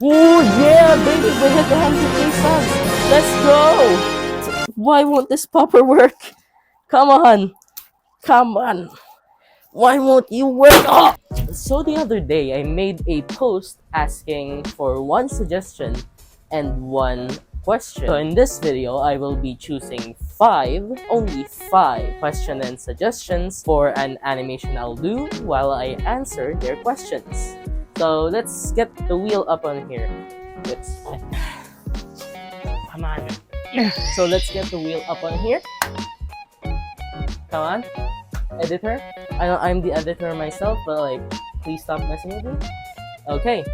Oh yeah, baby, we hit the 100K subs. Let's go. Why won't this popper work? Come on. Come on. Why won't you work? Oh! So the other day, I made a post asking for one suggestion and one question. So in this video, I will be choosing only five questions and suggestions for an animation I'll do while I answer their questions. So let's get the wheel up on here. Come on. So let's get the wheel up on here. Come on. Editor. I know I'm the editor myself, but like, please stop messing with me. Okay,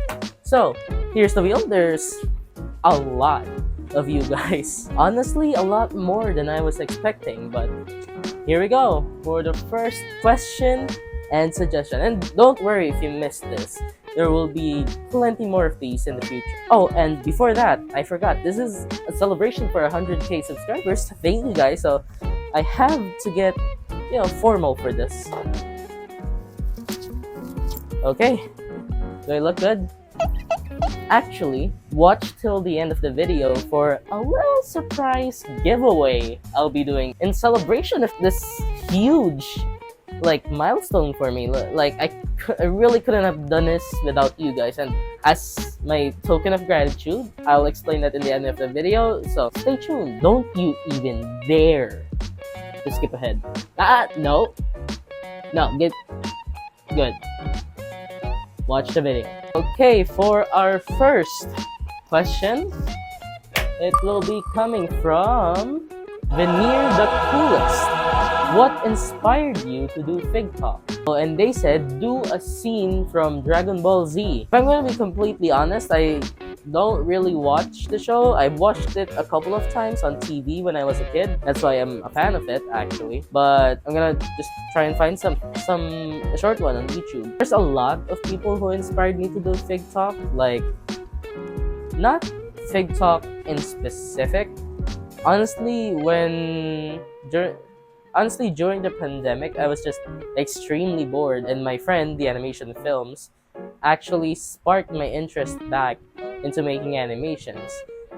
so here's the wheel. There's a lot of you guys. Honestly, a lot more than I was expecting, but here we go for the first question and suggestion. And don't worry if you missed this. There will be plenty more of these in the future. Oh, and before that, I forgot. This is a celebration for 100K subscribers. Thank you guys. So I have to get formal for this. Okay, do I look good? Actually, watch till the end of the video for a little surprise giveaway I'll be doing in celebration of this huge milestone for me. Like I really couldn't have done this without you guys, and as my token of gratitude, I'll explain that in the end of the video, so stay tuned. Don't you even dare to skip ahead. No, get good. Watch the video. Okay, for our first question, it will be coming from Veneer the Coolest. What inspired you to do Fig Talk? And they said, do a scene from Dragon Ball Z. If I'm going to be completely honest, I don't really watch the show. I watched it a couple of times on TV when I was a kid. That's why I'm a fan of it, actually. But I'm gonna just try and find a short one on YouTube. There's a lot of people who inspired me to do Fig Talk. Like, not Fig Talk in specific. Honestly, during the pandemic, I was just extremely bored, and my friend, the animation films, actually sparked my interest back into making animations.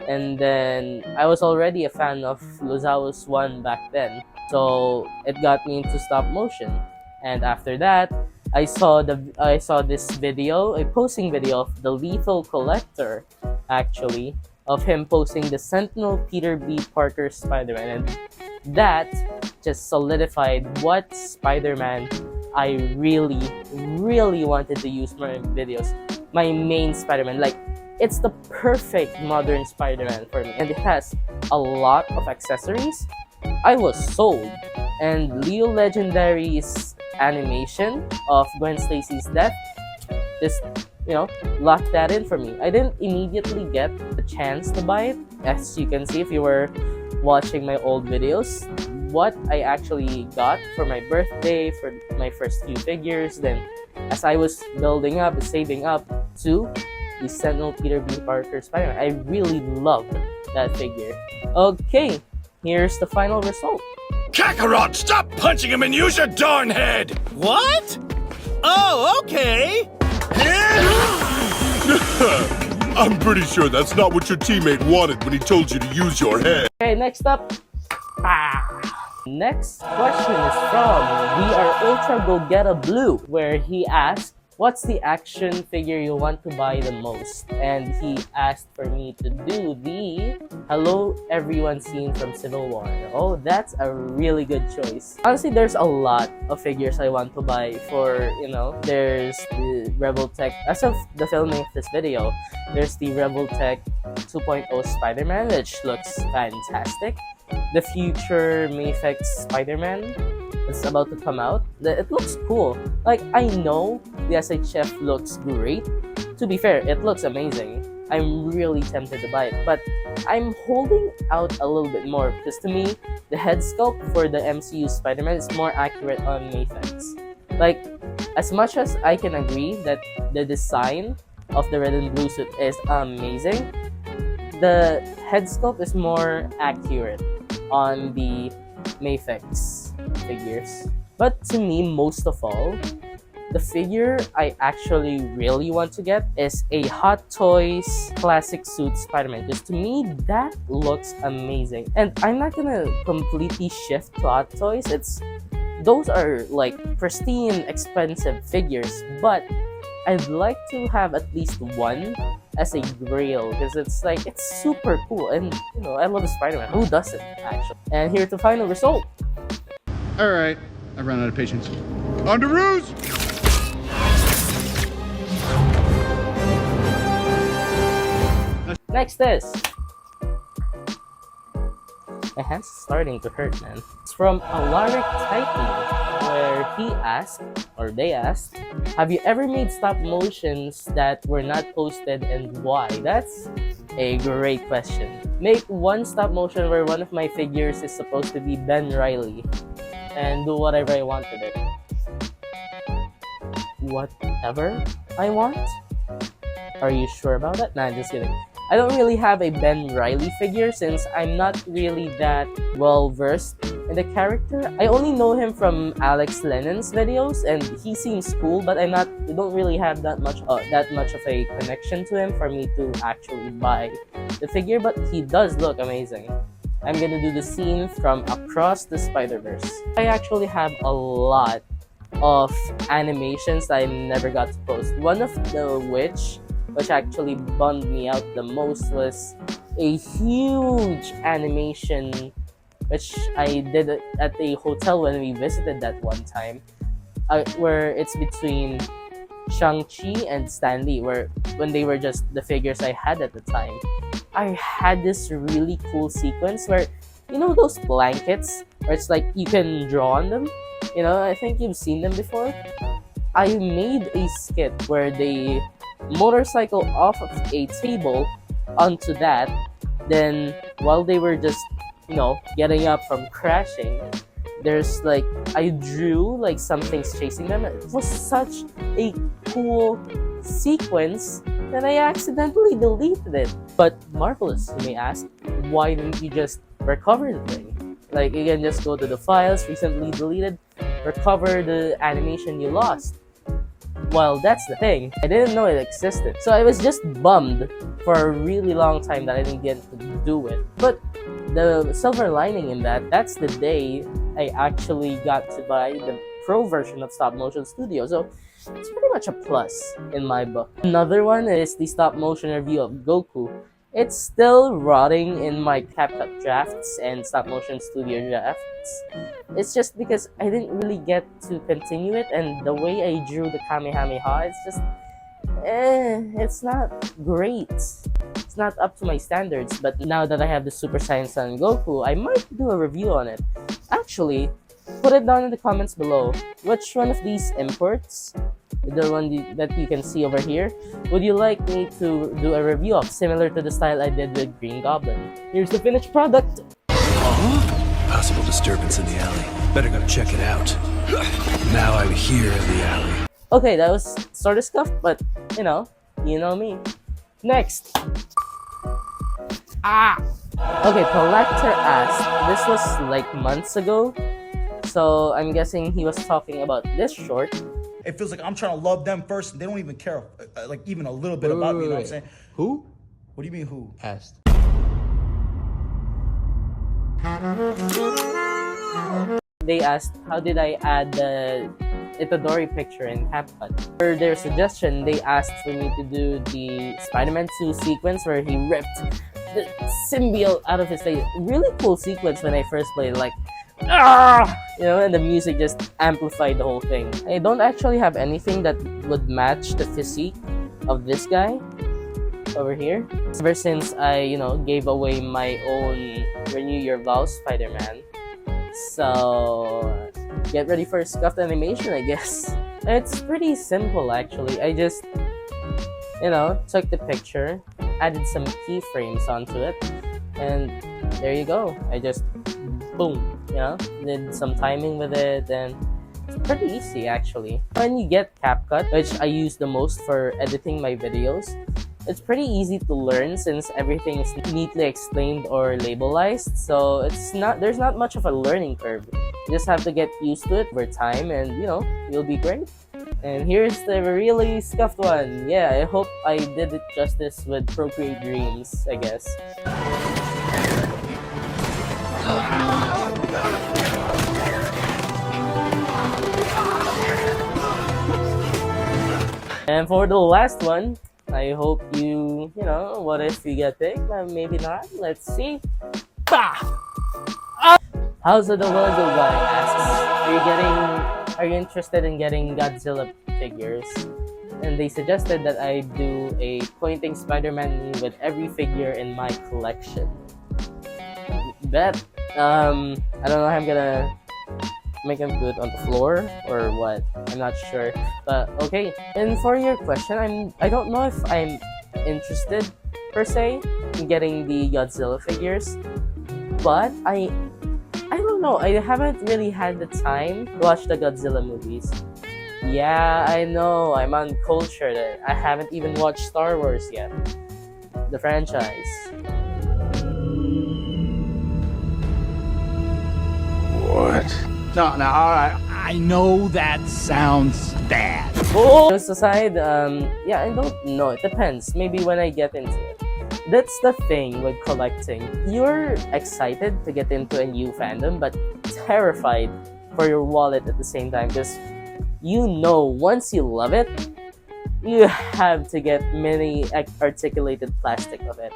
And then I was already a fan of Lozao's one back then, so it got me into stop motion. And after that, I saw this video, a posting video of the Lethal Collector, actually, of him posting the Sentinel Peter B. Parker Spider-Man, and that just solidified what Spider-Man I really wanted to use for my videos. My main Spider-Man, it's the perfect modern Spider-Man for me, and it has a lot of accessories. I was sold, and Leo Legendary's animation of Gwen Stacy's death just locked that in for me. I didn't immediately get the chance to buy it. As you can see if you were watching my old videos, what I actually got for my birthday, for my first few figures, then as I was saving up to the Sentinel Peter B. Parker Spider-Man, I really loved that figure. Okay, here's the final result. Kakarot, stop punching him and use your darn head! What? Oh, okay. I'm pretty sure that's not what your teammate wanted when he told you to use your head. Okay, next up. Next question is from We Are Ultra Go Get a Blue, where he asked, what's the action figure you want to buy the most? And he asked for me to do the Hello Everyone scene from Civil War. Oh, that's a really good choice. Honestly, there's a lot of figures I want to buy for, there's the Rebel Tech. As of the filming of this video, there's the Rebel Tech 2.0 Spider-Man, which looks fantastic. The future Mayfix Spider-Man is about to come out. It looks cool. I know the SHF looks great. To be fair, it looks amazing. I'm really tempted to buy it, but I'm holding out a little bit more because to me, the head sculpt for the MCU Spider-Man is more accurate on Mayfix. As much as I can agree that the design of the red and blue suit is amazing, the head sculpt is more accurate on the Mayfix figures. But to me, most of all, the figure I actually really want to get is a Hot Toys classic suit Spider-Man, because to me that looks amazing. And I'm not gonna completely shift to Hot Toys. Those are like pristine, expensive figures, but I'd like to have at least one as a grail, because it's super cool, and I love Spider-Man. Who doesn't, actually? And here's the final result. All right, I've run out of patience. On to Ruse! Next is... my hand's starting to hurt, man. It's from Alaric Titan, where they asked, have you ever made stop motions that were not posted, and why? That's a great question. Make one stop motion where one of my figures is supposed to be Ben Reilly, and do whatever I want with it. Whatever I want? Are you sure about that? Nah, just kidding. I don't really have a Ben Reilly figure since I'm not really that well versed in the character. I only know him from Alex Lennon's videos, and he seems cool, but I don't really have that much of a connection to him for me to actually buy the figure. But he does look amazing. I'm gonna do the scene from Across the Spider-Verse. I actually have a lot of animations that I never got to post. One of which actually bummed me out the most was a huge animation which I did at a hotel when we visited that one time, where it's between Shang-Chi and Stan Lee, when they were just the figures I had at the time. I had this really cool sequence where, those blankets where it's like you can draw on them? I think you've seen them before. I made a skit where they motorcycle off of a table onto that, then while they were just getting up from crashing, there's I drew something's chasing them. It was such a cool sequence that I accidentally deleted it. But marvelous, you may ask, why didn't you just recover the thing? You can just go to the files, recently deleted, recover the animation you lost. Well, that's the thing. I didn't know it existed. So I was just bummed for a really long time that I didn't get to do it. But the silver lining in that's the day I actually got to buy the pro version of Stop Motion Studio. So it's pretty much a plus in my book. Another one is the stop motion review of Goku. It's still rotting in my CapCut drafts and Stop Motion Studio drafts. It's just because I didn't really get to continue it, and the way I drew the Kamehameha, it's just, it's not great. It's not up to my standards. But now that I have the Super Saiyan Son Goku, I might do a review on it. Actually, put it down in the comments below. Which one of these imports, the one that you can see over here, would you like me to do a review of, similar to the style I did with Green Goblin? Here's the finished product. Possible disturbance in the alley. Better go check it out. Now I'm here in the alley. Okay, that was sort of scuffed, but you know me. Next. Okay, Collector asked. This was months ago, so I'm guessing he was talking about this short. It feels like I'm trying to love them first, and they don't even care, even a little bit about me. You know what I'm saying? Who? What do you mean, who? Asked. They asked, how did I add the Itadori picture in CapCut? For their suggestion, they asked for me to do the Spider-Man 2 sequence where he ripped the symbiote out of his face. Really cool sequence when I first played it, and the music just amplified the whole thing. I don't actually have anything that would match the physique of this guy over here. Ever since I, gave away my own Renew Your Vows Spider-Man. So, get ready for a scuffed animation, I guess. It's pretty simple, actually. I just, took the picture, added some keyframes onto it, and there you go. I just, boom, did some timing with it, and it's pretty easy, actually. When you get CapCut, which I use the most for editing my videos, It's pretty easy to learn since everything is neatly explained or labelized. So there's not much of a learning curve. You just have to get used to it over time, and you'll be great. And here's the really scuffed one. Yeah, I hope I did it justice with Procreate Dreams, I guess. And for the last one, I hope what if you get picked? Maybe not. Let's see. Bah! How's the world going? Asks, are you interested in getting Godzilla figures? And they suggested that I do a pointing SpiderMan meme with every figure in my collection. Bet. I don't know how I'm gonna make them good on the floor or what. I'm not sure. But okay. And for your question, I don't know if I'm interested per se in getting the Godzilla figures, but I don't know. I haven't really had the time to watch the Godzilla movies. Yeah, I know. I'm uncultured. I haven't even watched Star Wars yet. The franchise. What? No, all right. I know that sounds bad. Oh, jokes aside, yeah, I don't know. It depends. Maybe when I get into it. That's the thing with collecting. You're excited to get into a new fandom, but terrified for your wallet at the same time because once you love it, you have to get many articulated plastic of it.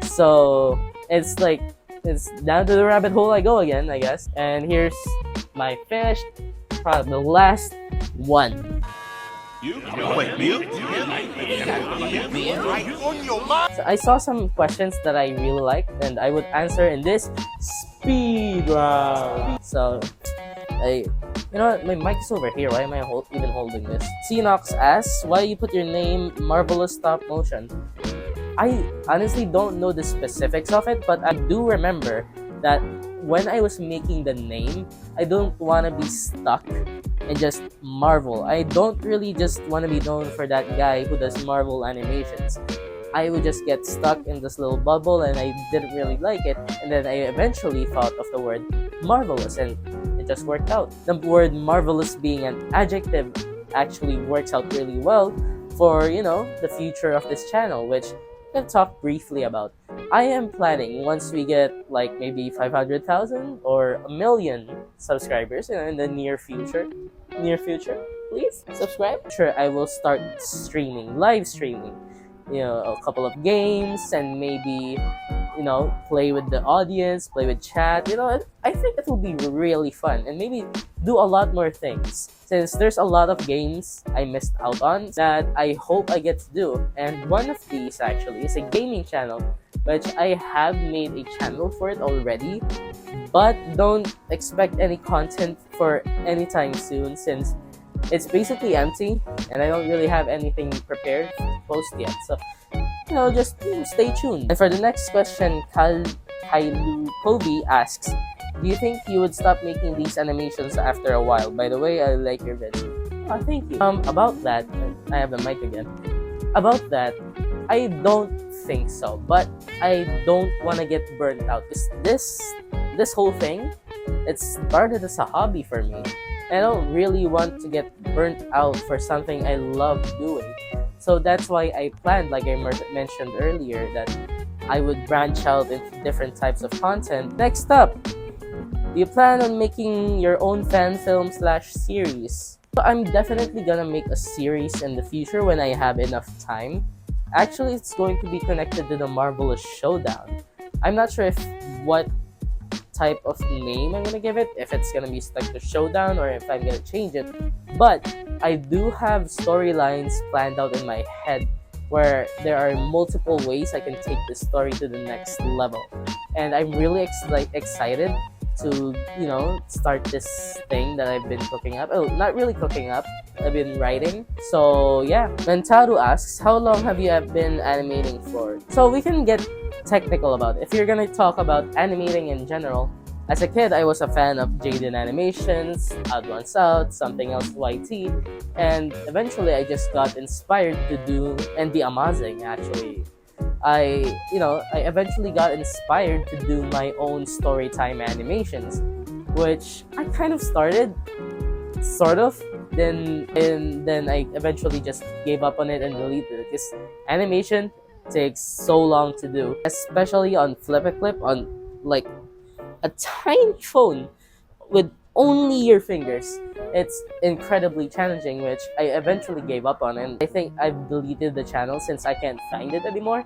So it's down to the rabbit hole I go again, I guess. And here's my finished product, the last one. So I saw some questions that I really liked, and I would answer in this speed round. So, my mic is over here. Why am I even holding this? Cnox asks, why you put your name Marvelous Stop Motion? I honestly don't know the specifics of it, but I do remember that when I was making the name, I don't want to be stuck in just Marvel. I don't really just want to be known for that guy who does Marvel animations. I would just get stuck in this little bubble and I didn't really like it. And then I eventually thought of the word marvelous and it just worked out. The word marvelous being an adjective actually works out really well for, the future of this channel, which I can talk briefly about. I am planning once we get maybe 500,000 or 1 million subscribers in the near future, please subscribe. Sure, I will start live streaming, a couple of games and maybe, play with the audience, play with chat. I think it will be really fun and maybe do a lot more things since there's a lot of games I missed out on that I hope I get to do. And one of these actually is a gaming channel, which I have made a channel for it already, but don't expect any content for anytime soon since it's basically empty and I don't really have anything prepared to post yet. So, just stay tuned. And for the next question, Kailu Kobe asks, do you think you would stop making these animations after a while? By the way, I like your video. Oh, thank you. About that, I have the mic again. About that, I don't think so, but I don't want to get burnt out. This whole thing, it started as a hobby for me. I don't really want to get burnt out for something I love doing. So that's why I planned, like I mentioned earlier, that I would branch out into different types of content. Next up, do you plan on making your own fan film / series? So I'm definitely gonna make a series in the future when I have enough time. Actually, it's going to be connected to the Marvelous Showdown. I'm not sure what type of name I'm gonna give it, if it's gonna be stuck to Showdown or if I'm gonna change it. But I do have storylines planned out in my head where there are multiple ways I can take this story to the next level. And I'm really excited to, start this thing that I've been cooking up. Oh, not really cooking up. I've been writing. So, yeah. Mentaru asks, how long have you been animating for? So, we can get technical about it. If you're gonna talk about animating in general, As a kid, I was a fan of Jaden Animations, Odd Ones Out, Something Else YT, and eventually I just got inspired to do and be amazing actually. I eventually got inspired to do my own story time animations, which I kind of started, sort of. Then I eventually just gave up on it and deleted it because animation takes so long to do, especially on Flip a Clip on like a tiny phone with only your fingers. It's incredibly challenging, which I eventually gave up on, and I think I've deleted the channel since I can't find it anymore.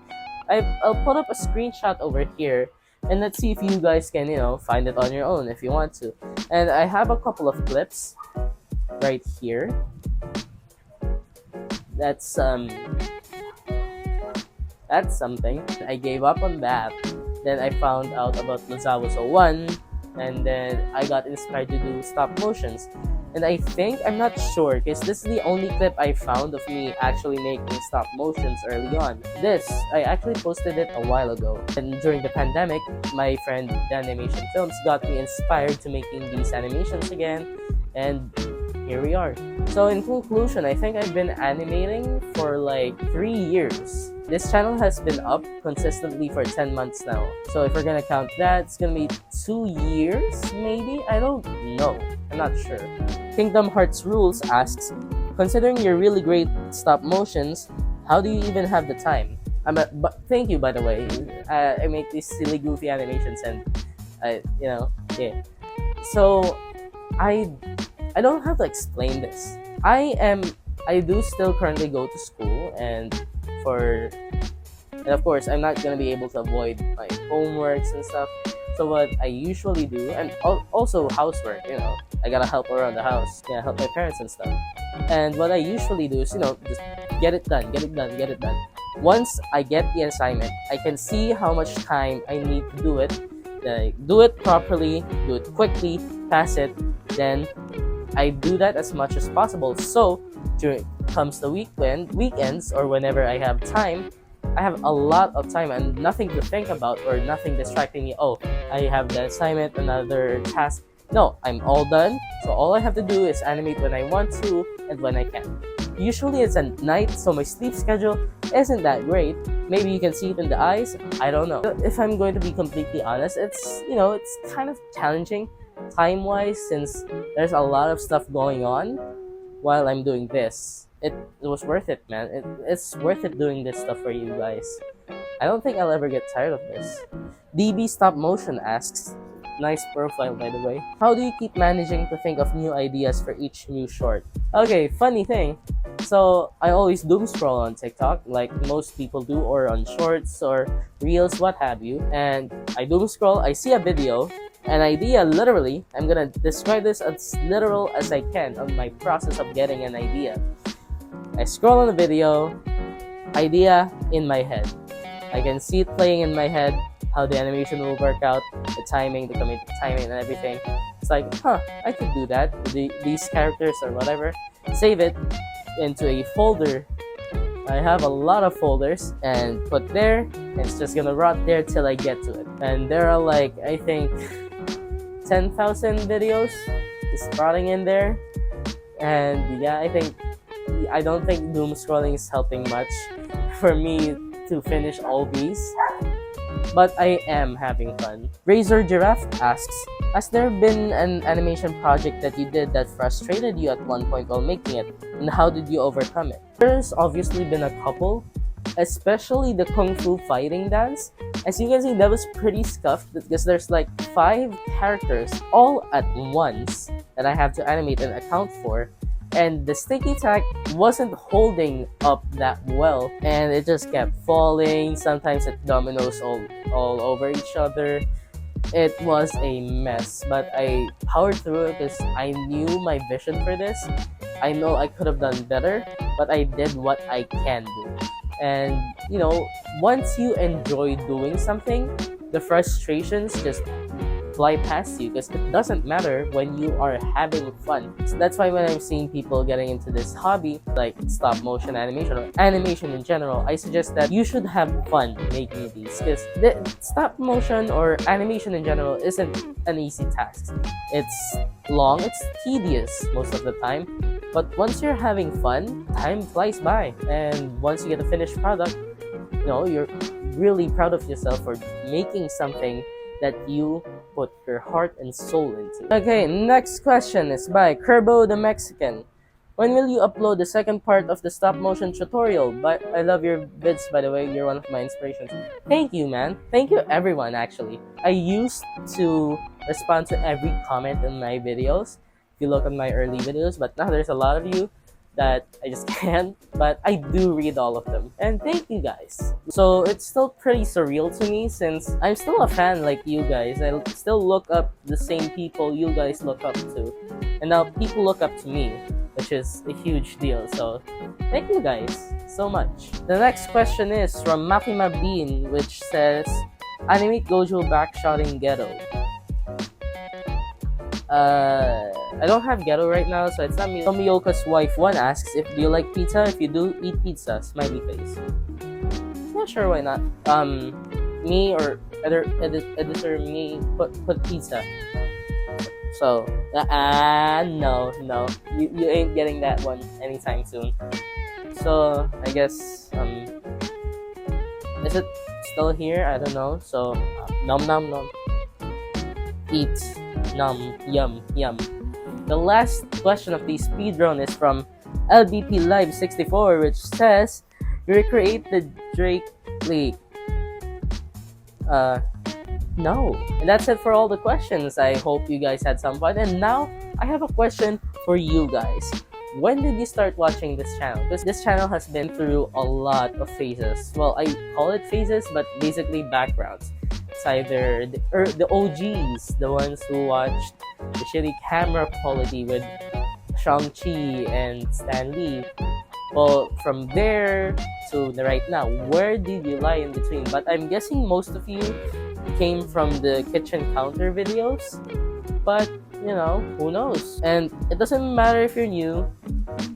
I'll put up a screenshot over here, and let's see if you guys can, find it on your own if you want to. And I have a couple of clips right here. That's something. I gave up on that. Then I found out about Lazawas 01, and then I got inspired to do stop motions. And I'm not sure, because this is the only clip I found of me actually making stop motions early on. I actually posted it a while ago. And during the pandemic, my friend The Animation Films got me inspired to making these animations again, and here we are. So in conclusion, I think I've been animating for like 3 years. This channel has been up consistently for 10 months now. So if we're gonna count that, it's gonna be 2 years, maybe? I don't know. I'm not sure. Kingdom Hearts Rules asks, considering your really great stop motions, how do you even have the time? But thank you, by the way. I make these silly, goofy animations, and yeah. So I don't have to explain this. I do still currently go to school, and of course I'm not gonna be able to avoid my homeworks and stuff. So what I usually do, and also housework, I gotta help around the house, help my parents and stuff. And what I usually do is, just get it done. Once I get the assignment, I can see how much time I need to do it. Then I do it properly, do it quickly, pass it. Then I do that as much as possible. So during comes the weekends, or whenever I have time, I have a lot of time and nothing to think about or nothing distracting me. Oh, I have the assignment, another task. No, I'm all done. So all I have to do is animate when I want to and when I can. Usually it's at night, so my sleep schedule isn't that great. Maybe you can see it in the eyes. I don't know. If I'm going to be completely honest, it's kind of challenging time-wise, since there's a lot of stuff going on while I'm doing this. It was worth it, man. It's worth it doing this stuff for you guys. I don't think I'll ever get tired of this. DB Stop Motion asks, nice profile by the way, how do you keep managing to think of new ideas for each new short? Okay, funny thing. So I always doom scroll on TikTok like most people do, or on shorts or reels, what have you. And I doom scroll, I see a video, an idea, literally. I'm gonna describe this as literal as I can on my process of getting an idea. I scroll on the video, idea in my head. I can see it playing in my head, how the animation will work out, the timing, the comedic timing, and everything. It's like, I could do that with these characters or whatever. Save it into a folder. I have a lot of folders, and put there, and it's just gonna rot there till I get to it. And there are like, I think, 10,000 videos just rotting in there. And yeah, I don't think doom scrolling is helping much for me to finish all these, but I am having fun. Razor Giraffe asks, has there been an animation project that you did that frustrated you at one point while making it, and how did you overcome it? There's obviously been a couple, especially the Kung Fu fighting dance. As you can see, that was pretty scuffed because there's like 5 characters all at once that I have to animate and account for. And the sticky tack wasn't holding up that well, and it just kept falling. Sometimes it dominoes all over each other. It was a mess, but I powered through it because I knew my vision for this. I know I could have done better, but I did what I can do. And once you enjoy doing something, the frustrations just fly past you because it doesn't matter when you are having fun. So that's why when I'm seeing people getting into this hobby, like stop motion animation or animation in general, I suggest that you should have fun making these because the stop motion or animation in general isn't an easy task. It's long, it's tedious most of the time, but once you're having fun, time flies by, and once you get a finished product, you know, you're really proud of yourself for making something that you put your heart and soul into. Okay, next question is by Kerbo the Mexican. When will you upload the second part of the stop motion tutorial? But I love your vids, by the way. You're one of my inspirations. Thank you, man. Thank you, everyone, actually. I used to respond to every comment in my videos, if you look at my early videos, but now there's a lot of you that I just can't, but I do read all of them. And thank you guys. So it's still pretty surreal to me since I'm still a fan like you guys. I still look up the same people you guys look up to. And now people look up to me, which is a huge deal. So thank you guys so much. The next question is from Makima Bean, which says, animate Gojo backshotting ghetto. I don't have ghetto right now, so it's not me. Tomioka's wife 1 asks, if do you like pizza? If you do, eat pizza. Smiley face. Yeah, sure, why not? Me or editor me put pizza. So, no, you ain't getting that one anytime soon. So, I guess, is it still here? I don't know. So, nom nom nom. Eat. Nom, yum, yum. The last question of the speedrun is from LBP Live 64, which says, recreate the Drake League. No. And that's it for all the questions. I hope you guys had some fun. And now, I have a question for you guys. When did you start watching this channel? Because this channel has been through a lot of phases. Well, I call it phases, but basically backgrounds. It's either the OGs, the ones who watched the shitty camera quality with Shang-Chi and Stan Lee. Well, from there to the right now, where did you lie in between? But I'm guessing most of you came from the kitchen counter videos. But, you know, who knows? And it doesn't matter if you're new.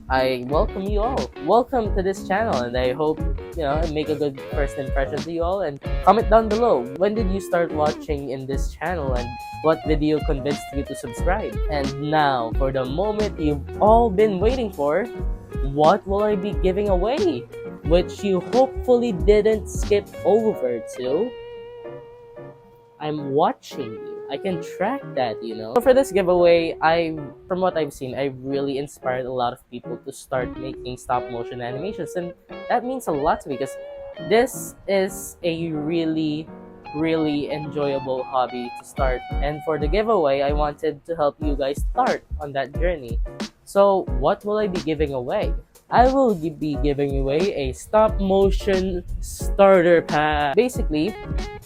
I welcome you all. Welcome to this channel, and I hope, you know, I make a good first impression to you all. And comment down below, when did you start watching in this channel and what video convinced you to subscribe? And now, for the moment you've all been waiting for, what will I be giving away? Which you hopefully didn't skip over to. I'm watching you. I can track that, you know. So for this giveaway, from what I've seen, I've really inspired a lot of people to start making stop motion animations, and that means a lot to me because this is a really enjoyable hobby to start. And for the giveaway, I wanted to help you guys start on that journey. So what will I be giving away? I will be giving away a stop motion starter pack. Basically,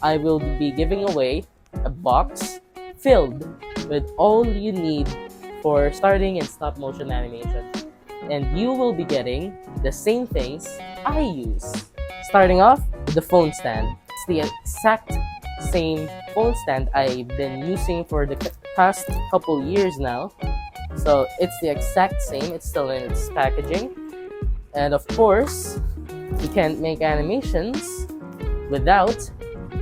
I will be giving away a box filled with all you need for starting in stop motion animation, and you will be getting the same things I use. Starting off with the phone stand. It's the exact same phone stand I've been using for the past couple years now, so it's the exact same. It's still in its packaging, and of course you can't make animations without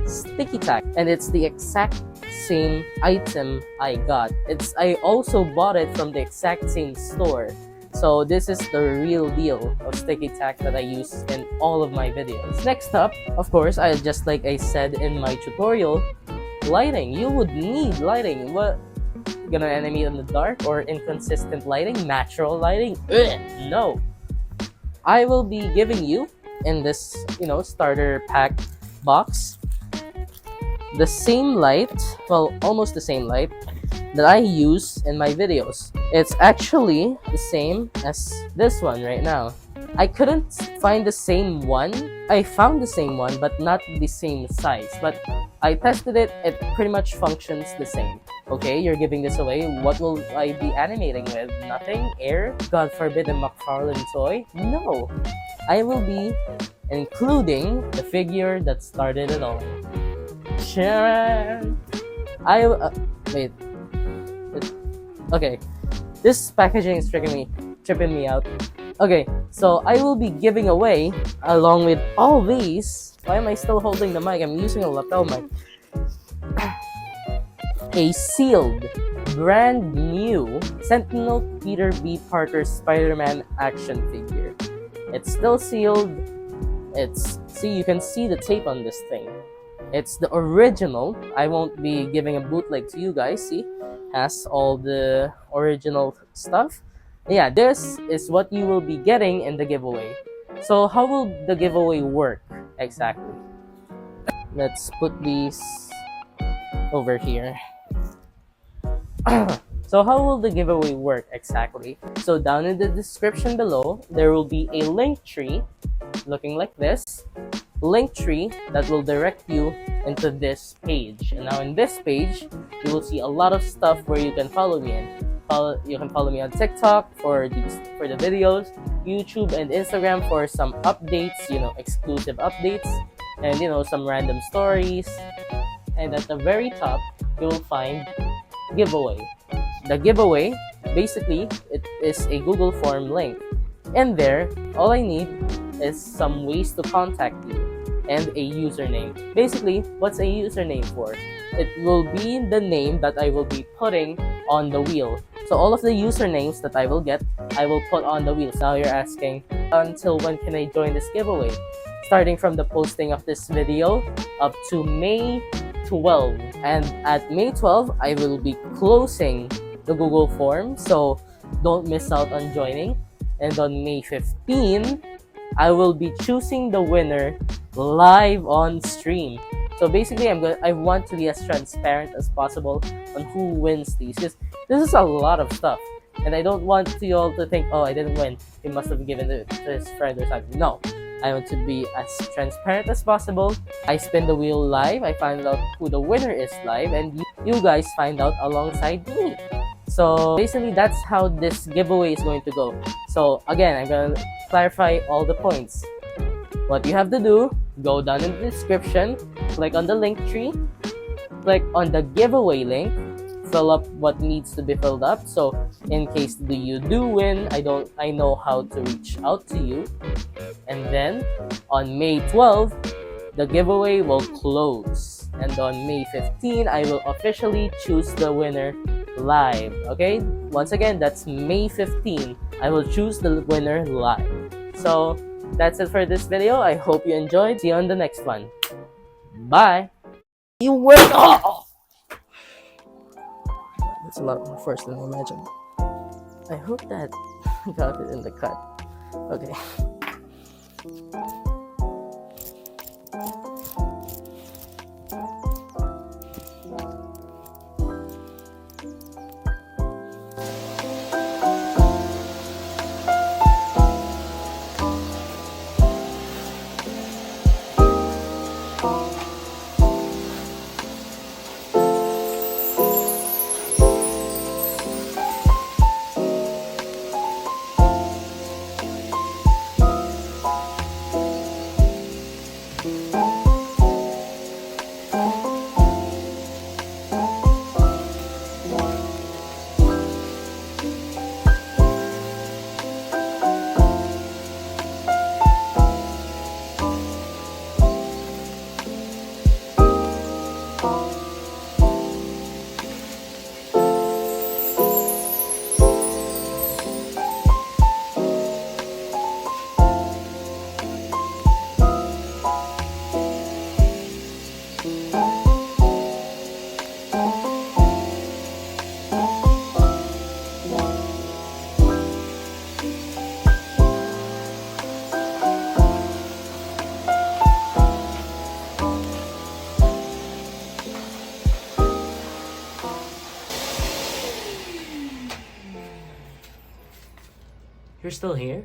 sticky tack, and it's the exact same item I got. I also bought it from the exact same store. So this is the real deal of sticky tack that I use in all of my videos. Next up, of course, just like I said in my tutorial, lighting. You would need lighting. What? Gonna animate in the dark or inconsistent lighting? Natural lighting? Ugh, no. I will be giving you in this, you know, starter pack box the same light, well, almost the same light that I use in my videos. It's actually the same as this one right now. I couldn't find the same one. I found the same one, but not the same size. But I tested it, it pretty much functions the same. Okay, you're giving this away. What will I be animating with? Nothing? Air? God forbid a McFarlane toy? No. I will be including the figure that started it all. Sharon! I wait. Okay, this packaging is tripping me out. Okay, so I will be giving away, along with all these. Why am I still holding the mic? I'm using a lapel mic. A sealed, brand new Sentinel Peter B. Parker Spider-Man action figure. It's still sealed. You can see the tape on this thing. It's the original. I won't be giving a bootleg to you guys. See, has all the original stuff. Yeah, this is what you will be getting in the giveaway. So how will the giveaway work exactly? Let's put these over here. So how will the giveaway work exactly? So down in the description below, there will be a link tree looking like this. Link tree that will direct you into this page. And now in this page, you will see a lot of stuff where you can follow me in. You can follow me on TikTok for the videos, YouTube and Instagram for some updates, exclusive updates, and some random stories. And at the very top, you will find giveaway. The giveaway, basically, it is a Google form link. And there, all I need is some ways to contact you and a username. Basically, what's a username for? It will be the name that I will be putting on the wheel. So all of the usernames that I will get, I will put on the wheel. Now you're asking, until when can I join this giveaway? Starting from the posting of this video up to May 12. And at May 12, I will be closing the Google form, so don't miss out on joining. And on May 15, I will be choosing the winner live on stream. So basically, I want to be as transparent as possible on who wins these, because this is a lot of stuff, and I don't want you all to think, oh, I didn't win, he must have given it to his friend or something. No, I want to be as transparent as possible. I spin the wheel live, I find out who the winner is live, and you guys find out alongside me. So basically, that's how this giveaway is going to go. So again, I'm going to clarify all the points. What you have to do, go down in the description, click on the link tree, click on the giveaway link, fill up what needs to be filled up. So in case you do win, I know how to reach out to you. And then on May 12, the giveaway will close. And on May 15, I will officially choose the winner live. Okay? Once again, that's May 15. I will choose the winner live. So that's it for this video. I hope you enjoyed. See you on the next one. Bye. You win. Oh! That's a lot more force than I imagined. I hope that got it in the cut. Okay. You're still here?